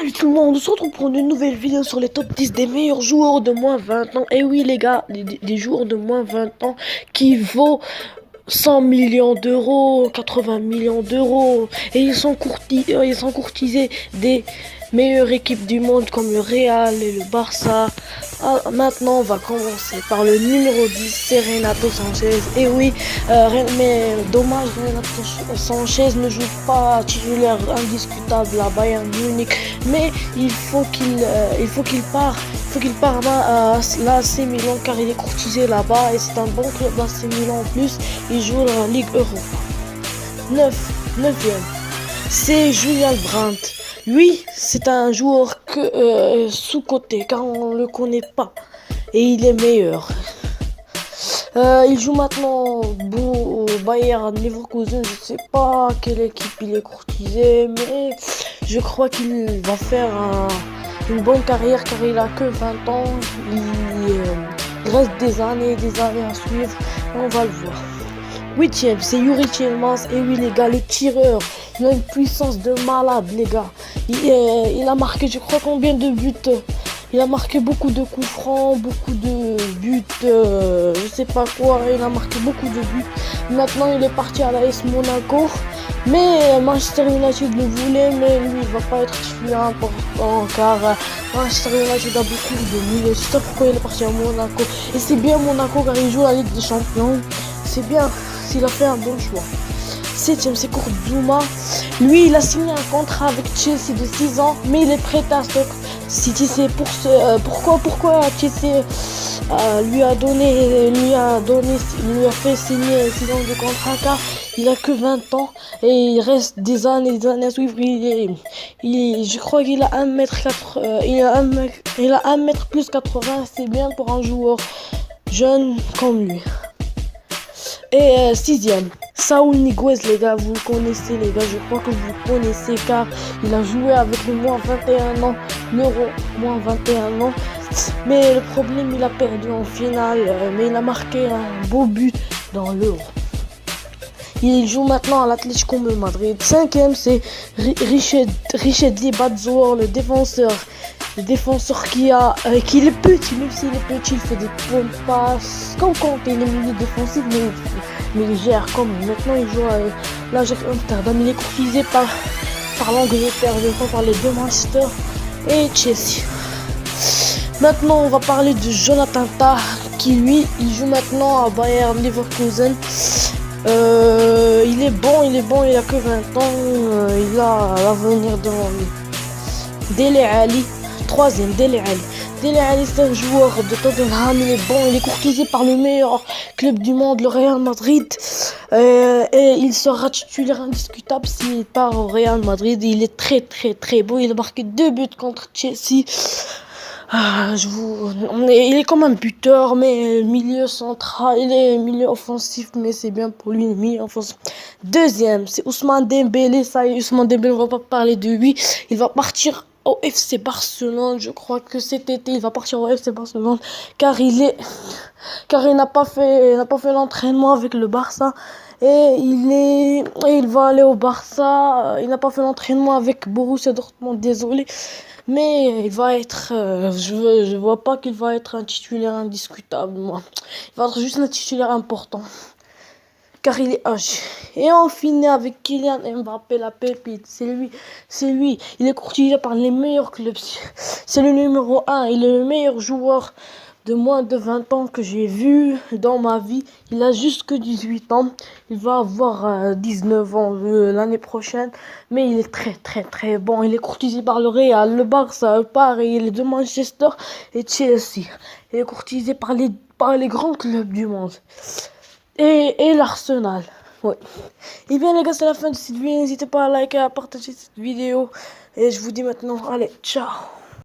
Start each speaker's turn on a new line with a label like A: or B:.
A: Salut tout le monde, on se retrouve pour une nouvelle vidéo sur les top 10 des meilleurs joueurs de moins 20 ans. Et oui les gars, des joueurs de moins 20 ans qui vaut 100 millions d'euros, 80 millions d'euros. Et ils sont courtisés des meilleures équipes du monde comme le Real et le Barça. Maintenant, on va commencer par le numéro 10, c'est Renato Sanchez. Et oui, mais dommage, Renato Sanchez ne joue pas titulaire indiscutable à Bayern Munich. Mais il faut qu'il parte à l'AC Milan car il est courtisé là-bas et c'est un bon club d'AC Milan en plus. Il joue dans la Ligue Europa. 9e, c'est Julian Brandt. Lui, c'est un joueur sous-coté car on ne le connaît pas et il est meilleur. Il joue maintenant au Bayern Leverkusen. Je ne sais pas quelle équipe il est courtisé, mais je crois qu'il va faire une bonne carrière car il a que 20 ans. Il reste des années à suivre. On va le voir. 8e, c'est Yuri Tielemans. Et oui les gars, le tireur, il a une puissance de malade les gars. Il a marqué je crois combien de buts. Il a marqué beaucoup de coups francs, beaucoup de buts, je sais pas quoi, il a marqué beaucoup de buts. Maintenant il est parti à l'AS Monaco, mais Manchester United le voulait, mais lui il va pas être titulaire important car Manchester United a beaucoup de milieux. C'est ça pourquoi il est parti à Monaco. Et c'est bien Monaco car il joue la Ligue des Champions. C'est bien, s'il a fait un bon choix. 7e, c'est Kurt Zouma. Lui, il a signé un contrat avec Chelsea de 6 ans, mais il est prêt à Stoke City. C'est pourquoi Chelsea lui a fait signer 6 ans de contrat car il a que 20 ans et il reste des années à suivre. Je crois qu'il a 1m4, il a 1m plus 80, c'est bien pour un joueur jeune comme lui. Et 6e, Saúl Ñíguez les gars, vous le connaissez les gars, je crois que vous le connaissez car il a joué avec le moins 21 ans, l'Euro moins 21 ans. Mais le problème, il a perdu en finale, mais il a marqué un beau but dans l'Euro. Il joue maintenant à l'Atlético de Madrid. 5e, c'est Richedly Bazoer, le défenseur qui est petit, même s'il est petit, il fait des bonnes passes. Comme quand il est milieu défensif, mais il gère comme maintenant il joue à l'Ajax Amsterdam. Il est courtisé par l'Angleterre, je crois, par les deux Manchester et Chelsea. Maintenant, on va parler de Jonathan Tah, qui lui, il joue maintenant à Bayern Leverkusen. Il est bon, il a que 20 ans, il a l'avenir devant lui. Dele Alli, 3e, Dele Alli. Dele Alli, c'est un joueur de Tottenham, il est bon, il est courtisé par le meilleur club du monde, le Real Madrid. Et il sera titulaire indiscutable s'il part au Real Madrid. Il est très beau, il a marqué 2 buts contre Chelsea. Il est comme un buteur, mais milieu central, il est milieu offensif, mais c'est bien pour lui, le milieu offensif. 2e, c'est Ousmane Dembélé. Ça y est, Ousmane Dembélé, on va pas parler de lui. Il va partir au FC Barcelone. Je crois que cet été, il va partir au FC Barcelone car il n'a pas fait l'entraînement avec le Barça. Et il va aller au Barça. Il n'a pas fait l'entraînement avec Borussia Dortmund, désolé. Mais il va être, je vois pas qu'il va être un titulaire indiscutable, moi. Il va être juste un titulaire important, car il est âgé. Et on finit avec Kylian Mbappé, la pépite. C'est lui. Il est courtisé par les meilleurs clubs. C'est le numéro 1. Il est le meilleur joueur de moins de 20 ans que j'ai vu dans ma vie. Il a juste que 18 ans. Il va avoir 19 ans l'année prochaine. Mais il est très bon. Il est courtisé par le Real, le Barça, Paris, les deux Manchester et Chelsea. Il est courtisé par les grands clubs du monde. Et l'Arsenal. Ouais. Et bien les gars, c'est la fin de cette vidéo. N'hésitez pas à liker, à partager cette vidéo. Et je vous dis maintenant, allez, ciao.